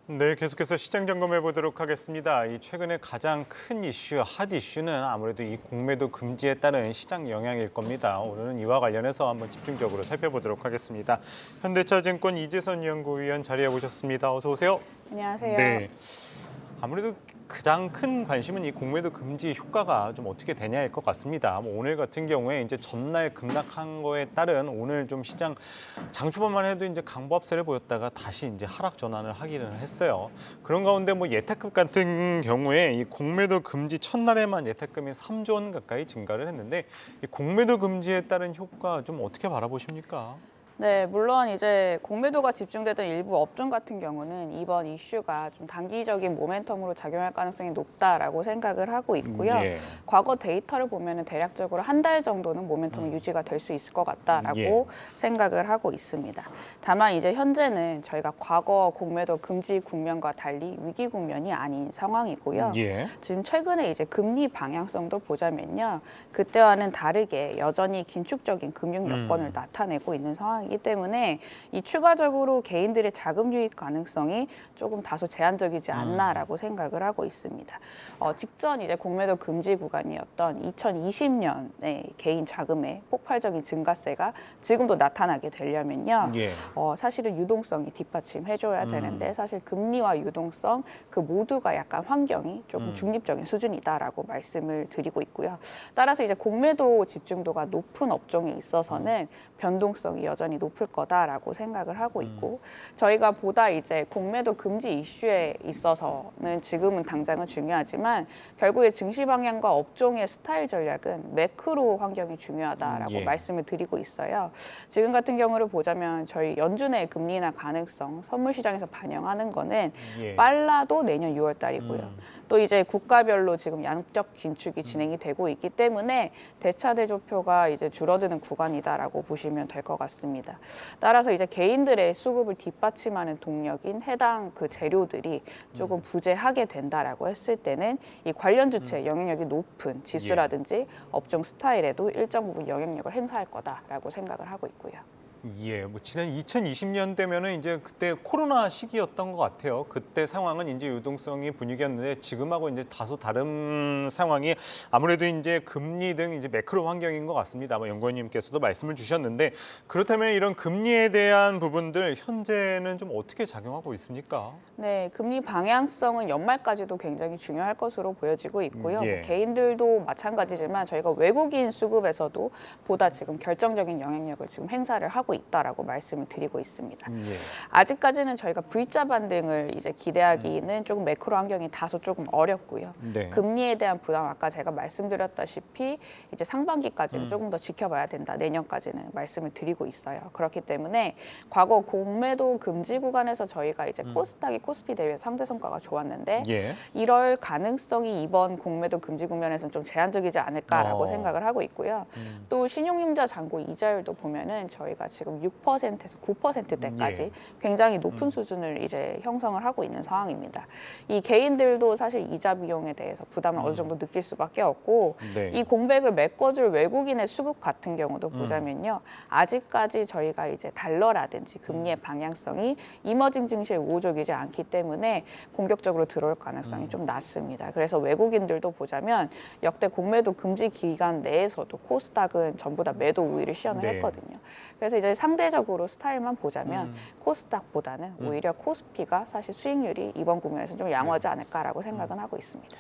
네, 계속해서 시장 점검해 보도록 하겠습니다. 이 최근에 가장 큰 이슈, 핫 이슈는 아무래도 이 공매도 금지에 따른 시장 영향일 겁니다. 오늘은 이와 관련해서 한번 집중적으로 살펴보도록 하겠습니다. 현대차증권 이재선 연구위원 자리해 보셨습니다. 어서 오세요. 안녕하세요. 네, 아무래도 가장 큰 관심은 이 공매도 금지 효과가 좀 어떻게 되냐일 것 같습니다. 오늘 같은 경우에 이제 전날 급락한 거에 따른 오늘 좀 시장 장 초반만 해도 이제 강보합세를 보였다가 다시 이제 하락 전환을 하기는 했어요. 그런 가운데 예탁금 같은 경우에 이 공매도 금지 첫날에만 예탁금이 3조 원 가까이 증가를 했는데 이 공매도 금지에 따른 효과 좀 어떻게 바라보십니까? 네, 물론 이제 공매도가 집중되던 일부 업종 같은 경우는 이번 이슈가 좀 단기적인 모멘텀으로 작용할 가능성이 높다라고 생각을 하고 있고요. 예. 과거 데이터를 보면은 대략적으로 한 달 정도는 모멘텀이 유지가 될 수 있을 것 같다라고 예. 생각을 하고 있습니다. 다만 이제 현재는 저희가 과거 공매도 금지 국면과 달리 위기 국면이 아닌 상황이고요. 예. 지금 최근에 이제 금리 방향성도 보자면요. 그때와는 다르게 여전히 긴축적인 금융 여건을 나타내고 있는 상황이기 때문에 이 추가적으로 개인들의 자금 유입 가능성이 조금 다소 제한적이지 않나라고 생각을 하고 있습니다. 직전 이제 공매도 금지 구간이었던 2020년에 개인 자금의 폭발적인 증가세가 지금도 나타나게 되려면요. 예. 사실은 유동성이 뒷받침해줘야 되는데 사실 금리와 유동성 그 모두가 약간 환경이 조금 중립적인 수준이다라고 말씀을 드리고 있고요. 따라서 이제 공매도 집중도가 높은 업종에 있어서는 변동성이 여전히 높을 거다라고 생각을 하고 있고 저희가 보다 이제 공매도 금지 이슈에 있어서는 지금은 당장은 중요하지만 결국에 증시 방향과 업종의 스타일 전략은 매크로 환경이 중요하다라고 예. 말씀을 드리고 있어요. 지금 같은 경우를 보자면 저희 연준의 금리 인하 가능성 선물 시장에서 반영하는 거는 예. 빨라도 내년 6월 달이고요. 또 이제 국가별로 지금 양적 긴축이 진행이 되고 있기 때문에 대차대조표가 이제 줄어드는 구간이다라고 보시면 될 것 같습니다. 따라서 이제 개인들의 수급을 뒷받침하는 동력인 해당 그 재료들이 조금 부재하게 된다라고 했을 때는 이 관련 주체의 영향력이 높은 지수라든지 업종 스타일에도 일정 부분 영향력을 행사할 거다라고 생각을 하고 있고요. 예, 지난 2020년 되면은 이제 그때 코로나 시기였던 것 같아요. 그때 상황은 이제 유동성이 분위기였는데 지금하고 이제 다소 다른 상황이 아무래도 이제 금리 등 이제 매크로 환경인 것 같습니다. 연구원님께서도 말씀을 주셨는데 그렇다면 이런 금리에 대한 부분들 현재는 좀 어떻게 작용하고 있습니까? 네, 금리 방향성은 연말까지도 굉장히 중요할 것으로 보여지고 있고요. 예. 개인들도 마찬가지지만 저희가 외국인 수급에서도 보다 지금 결정적인 영향력을 지금 행사를 하고 있다라고 말씀을 드리고 있습니다. 예. 아직까지는 저희가 V자 반등을 이제 기대하기는 조금 매크로 환경이 다소 조금 어렵고요. 네. 금리에 대한 부담 아까 제가 말씀드렸다시피 이제 상반기까지는 조금 더 지켜봐야 된다. 내년까지는 말씀을 드리고 있어요. 그렇기 때문에 과거 공매도 금지 구간에서 저희가 이제 코스닥이 코스피 대회 상대 성과가 좋았는데 예. 이럴 가능성이 이번 공매도 금지 국면에서는 좀 제한적이지 않을까라고 생각을 하고 있고요. 또 신용융자 잔고 이자율도 보면은 저희가 지금 6%에서 9%대까지 예. 굉장히 높은 수준을 이제 형성을 하고 있는 상황입니다. 이 개인들도 사실 이자 비용에 대해서 부담을 어느 정도 느낄 수밖에 없고 네. 이 공백을 메꿔줄 외국인의 수급 같은 경우도 보자면요. 아직까지 저희가 이제 달러라든지 금리의 방향성이 이머징 증시에 우호적이지 않기 때문에 공격적으로 들어올 가능성이 좀 낮습니다. 그래서 외국인들도 보자면 역대 공매도 금지 기간 내에서도 코스닥은 전부 다 매도 우위를 시연을 네. 했거든요. 그래서 이제 상대적으로 스타일만 보자면 코스닥보다는 오히려 코스피가 사실 수익률이 이번 국면에서 좀 양호하지 않을까라고 생각은 하고 있습니다.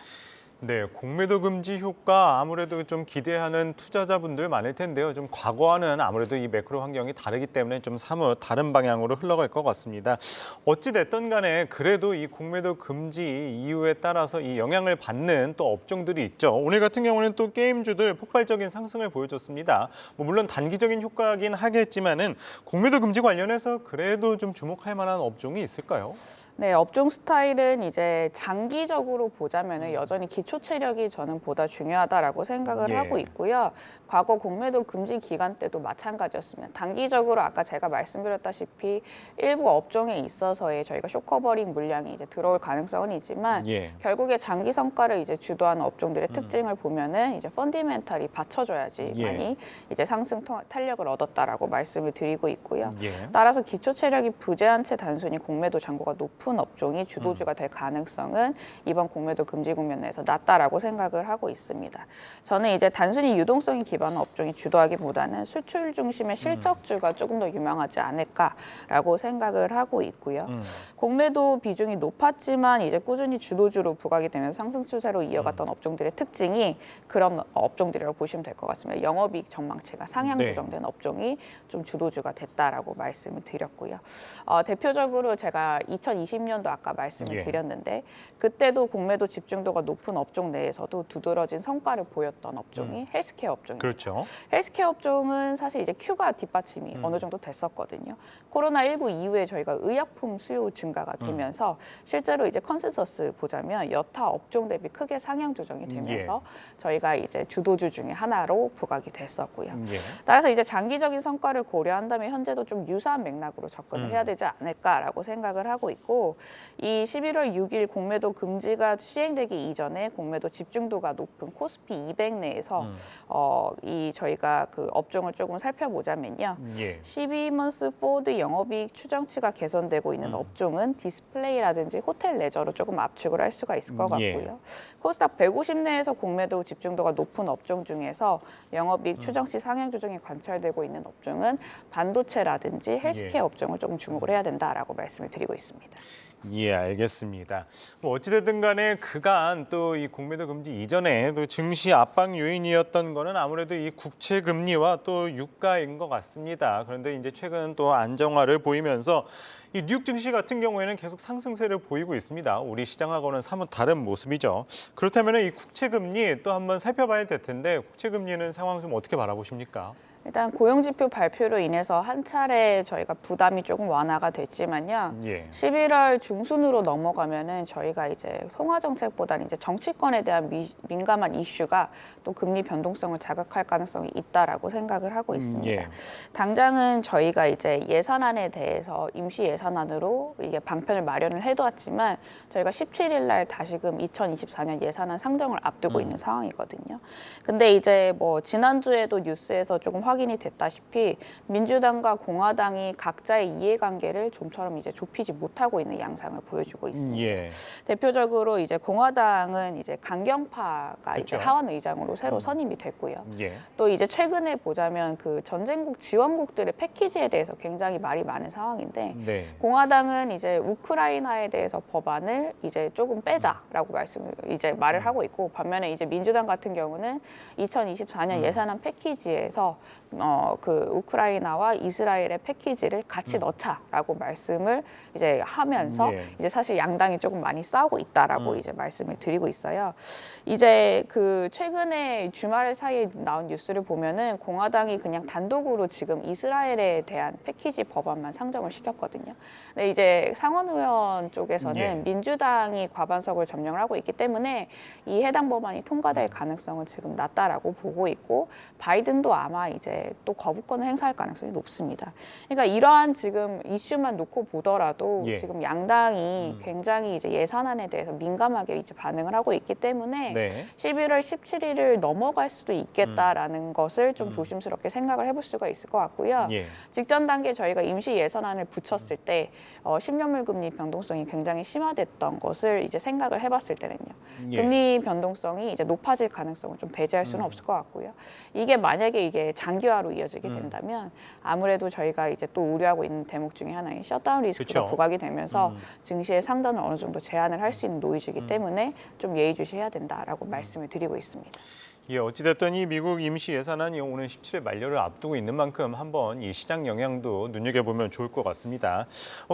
네, 공매도 금지 효과 아무래도 좀 기대하는 투자자분들 많을 텐데요. 좀 과거와는 아무래도 이 매크로 환경이 다르기 때문에 좀 사뭇 다른 방향으로 흘러갈 것 같습니다. 어찌 됐든 간에 그래도 이 공매도 금지 이유에 따라서 이 영향을 받는 또 업종들이 있죠. 오늘 같은 경우는 또 게임주들 폭발적인 상승을 보여줬습니다. 물론 단기적인 효과긴 하겠지만은 공매도 금지 관련해서 그래도 좀 주목할 만한 업종이 있을까요? 네, 업종 스타일은 이제 장기적으로 보자면은 여전히 기초 기초 체력이 저는 보다 중요하다라고 생각을 예. 하고 있고요. 과거 공매도 금지 기간 때도 마찬가지였습니다. 단기적으로 아까 제가 말씀드렸다시피 일부 업종에 있어서의 저희가 쇼커버링 물량이 이제 들어올 가능성은 있지만 예. 결국에 장기 성과를 이제 주도하는 업종들의 특징을 보면은 이제 펀디멘탈이 받쳐줘야지 예. 많이 이제 상승 탄력을 얻었다라고 말씀을 드리고 있고요. 예. 따라서 기초 체력이 부재한 채 단순히 공매도 잔고가 높은 업종이 주도주가 될 가능성은 이번 공매도 금지 국면 내에서 낮다라고 생각을 하고 있습니다. 저는 이제 단순히 유동성이 기반한 업종이 주도하기보다는 수출 중심의 실적주가 조금 더 유망하지 않을까라고 생각을 하고 있고요. 공매도 비중이 높았지만 이제 꾸준히 주도주로 부각이 되면서 상승 추세로 이어갔던 업종들의 특징이 그런 업종들이라고 보시면 될 것 같습니다. 영업이익 전망치가 상향 네. 조정된 업종이 좀 주도주가 됐다라고 말씀을 드렸고요. 대표적으로 제가 2020년도 아까 말씀을 예. 드렸는데 그때도 공매도 집중도가 높은 업종 내에서도 두드러진 성과를 보였던 업종이 헬스케어 업종입니다. 그렇죠. 헬스케어 업종은 사실 이제 큐가 뒷받침이 어느 정도 됐었거든요. 코로나19 이후에 저희가 의약품 수요 증가가 되면서 실제로 이제 컨센서스 보자면 여타 업종 대비 크게 상향 조정이 되면서 저희가 이제 주도주 중에 하나로 부각이 됐었고요. 예. 따라서 이제 장기적인 성과를 고려한다면 현재도 좀 유사한 맥락으로 접근을 해야 되지 않을까라고 생각을 하고 있고 이 11월 6일 공매도 금지가 시행되기 이전에 공매도 집중도가 높은 코스피 200 내에서 이 저희가 그 업종을 조금 살펴보자면요. 예. 12months forward 영업이익 추정치가 개선되고 있는 업종은 디스플레이라든지 호텔 레저로 조금 압축을 할 수가 있을 것 예. 같고요. 코스닥 150 내에서 공매도 집중도가 높은 업종 중에서 영업이익 추정치 상향 조정이 관찰되고 있는 업종은 반도체라든지 헬스케어 업종을 조금 주목을 해야 된다라고 말씀을 드리고 있습니다. 예, 알겠습니다. 뭐 어찌됐든 간에 그간 또 이 공매도 금지 이전에 또 증시 압박 요인이었던 거는 아무래도 이 국채 금리와 또 유가인 것 같습니다. 그런데 이제 최근 또 안정화를 보이면서 이 뉴욕 증시 같은 경우에는 계속 상승세를 보이고 있습니다. 우리 시장하고는 사뭇 다른 모습이죠. 그렇다면 이 국채 금리 또 한번 살펴봐야 될 텐데 국채 금리는 상황 좀 어떻게 바라보십니까? 일단 고용지표 발표로 인해서 한 차례 저희가 부담이 조금 완화가 됐지만요. 예. 11월 중순으로 넘어가면은 저희가 이제 통화 정책보다는 이제 정치권에 대한 민감한 이슈가 또 금리 변동성을 자극할 가능성이 있다라고 생각을 하고 있습니다. 예. 당장은 저희가 이제 예산안에 대해서 임시 예산안으로 이게 방편을 마련을 해두었지만 저희가 17일 날 다시금 2024년 예산안 상정을 앞두고 있는 상황이거든요. 근데 이제 뭐 지난주에도 뉴스에서 조금 확인이 됐다시피 민주당과 공화당이 각자의 이해관계를 좀처럼 이제 좁히지 못하고 있는 양상을 보여주고 있습니다. 예. 대표적으로 이제 공화당은 이제 강경파가 이제 그렇죠. 하원 의장으로 새로 선임이 됐고요. 예. 또 이제 최근에 보자면 그 전쟁국 지원국들의 패키지에 대해서 굉장히 말이 많은 상황인데 네. 공화당은 이제 우크라이나에 대해서 법안을 이제 조금 빼자라고 말을 하고 있고 반면에 이제 민주당 같은 경우는 2024년 예산안 패키지에서 그 우크라이나와 이스라엘의 패키지를 같이 넣자라고 말씀을 이제 하면서 예. 이제 사실 양당이 조금 많이 싸우고 있다라고 이제 말씀을 드리고 있어요. 이제 그 최근에 주말 사이에 나온 뉴스를 보면은 공화당이 그냥 단독으로 지금 이스라엘에 대한 패키지 법안만 상정을 시켰거든요. 근데 이제 상원 의원 쪽에서는 예. 민주당이 과반석을 점령을 하고 있기 때문에 이 해당 법안이 통과될 가능성은 지금 낮다라고 보고 있고 바이든도 아마 이제 또 거부권을 행사할 가능성이 높습니다. 그러니까 이러한 지금 이슈만 놓고 보더라도 예. 지금 양당이 굉장히 이제 예산안에 대해서 민감하게 이제 반응을 하고 있기 때문에 네. 11월 17일을 넘어갈 수도 있겠다라는 것을 좀 조심스럽게 생각을 해볼 수가 있을 것 같고요. 예. 직전 단계 저희가 임시 예산안을 붙였을 때 10년물 금리 변동성이 굉장히 심화됐던 것을 이제 생각을 해봤을 때는요. 예. 금리 변동성이 이제 높아질 가능성을 좀 배제할 수는 없을 것 같고요. 이게 만약에 이게 장기화로 이어지게 된다면 아무래도 저희가 이제 또 우려하고 있는 대목 중에 하나인 셧다운 리스크가 그쵸. 부각이 되면서 증시의 상단을 어느 정도 제한을 할 수 있는 노이즈이기 때문에 좀 예의주시해야 된다라고 말씀을 드리고 있습니다. 예, 어찌됐든 이 미국 임시 예산안이 오는 17일 만료를 앞두고 있는 만큼 한번 이 시장 영향도 눈여겨보면 좋을 것 같습니다.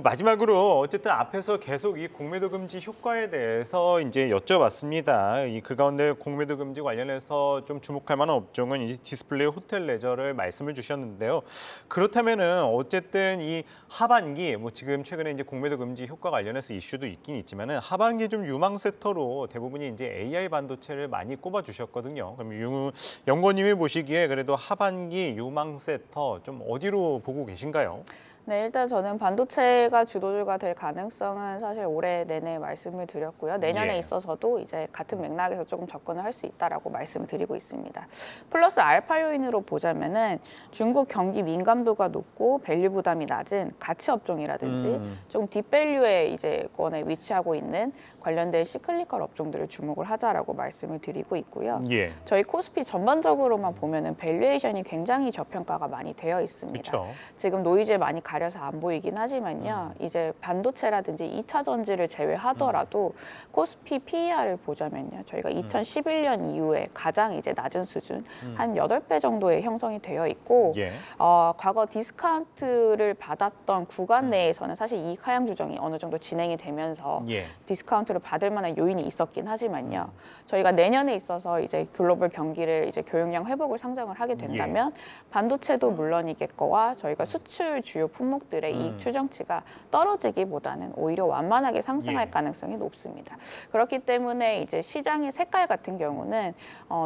마지막으로 어쨌든 앞에서 계속 이 공매도 금지 효과에 대해서 이제 여쭤봤습니다. 그 가운데 공매도 금지 관련해서 좀 주목할 만한 업종은 이제 디스플레이, 호텔, 레저를 말씀을 주셨는데요. 그렇다면은 어쨌든 이 하반기 지금 최근에 이제 공매도 금지 효과 관련해서 이슈도 있긴 있지만은 하반기 좀 유망 섹터로 대부분이 이제 AI 반도체를 많이 꼽아 주셨거든요. 그럼 연구원님이 보시기에 그래도 하반기 유망 섹터 좀 어디로 보고 계신가요? 네, 일단 저는 반도체가 주도주가 될 가능성은 사실 올해 내내 말씀을 드렸고요. 내년에 예. 있어서도 이제 같은 맥락에서 조금 접근을 할 수 있다라고 말씀을 드리고 있습니다. 플러스 알파 요인으로 보자면은 중국 경기 민감도가 높고 밸류 부담이 낮은 가치 업종이라든지 좀 딥밸류에 이제 권에 위치하고 있는 관련된 시클리컬 업종들을 주목을 하자라고 말씀을 드리고 있고요. 예. 저희 코스피 전반적으로만 보면은 밸류에이션이 굉장히 저평가가 많이 되어 있습니다. 그렇죠. 지금 노이즈에 많이 가려서 안 보이긴 하지만요. 이제 반도체라든지 2차 전지를 제외하더라도 코스피 PER을 보자면요. 저희가 2011년 이후에 가장 이제 낮은 수준 한 8배 정도의 형성이 되어 있고 예. 과거 디스카운트를 받았던 구간 내에서는 사실 이익 하향 조정이 어느 정도 진행이 되면서 예. 디스카운트를 받을 만한 요인이 있었긴 하지만요. 저희가 내년에 있어서 이제 글로벌 경기를 이제 교역량 회복을 상정을 하게 된다면 반도체도 물론이겠거와 저희가 수출 주요 품목들의 이익 추정치가 떨어지기보다는 오히려 완만하게 상승할 예. 가능성이 높습니다. 그렇기 때문에 이제 시장의 색깔 같은 경우는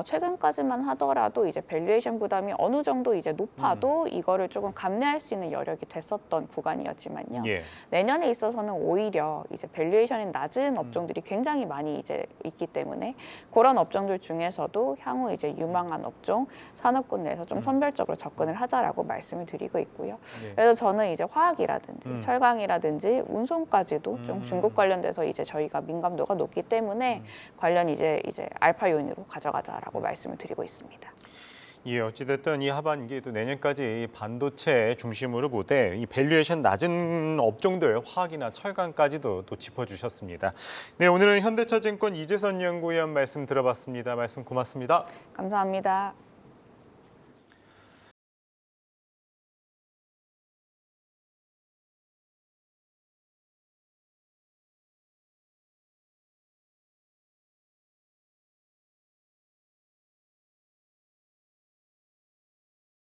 최근까지만 하더라도 이제 밸류에이션 부담이 어느 정도 이제 높아도 이거를 조금 감내할 수 있는 여력이 됐었던 구간이었지만요. 예. 내년에 있어서는 오히려 이제 밸류에이션이 낮은 업종들이 굉장히 많이 이제 있기 때문에 그런 업종들 중에서도 향후 이제 유망한 업종 산업군 내에서 좀 선별적으로 접근을 하자라고 말씀을 드리고 있고요. 예. 그래서 저는 이제 화학이라든지 철강이라든지 운송까지도 좀 중국 관련돼서 이제 저희가 민감도가 높기 때문에 관련 이제 알파 요인으로 가져가자라고 말씀을 드리고 있습니다. 예, 어찌됐든 이 하반기 또 내년까지 이 반도체 중심으로 보되 이 밸류에이션 낮은 업종들 화학이나 철강까지도 또 짚어주셨습니다. 네, 오늘은 현대차증권 이재선 연구위원 말씀 들어봤습니다. 말씀 고맙습니다. 감사합니다.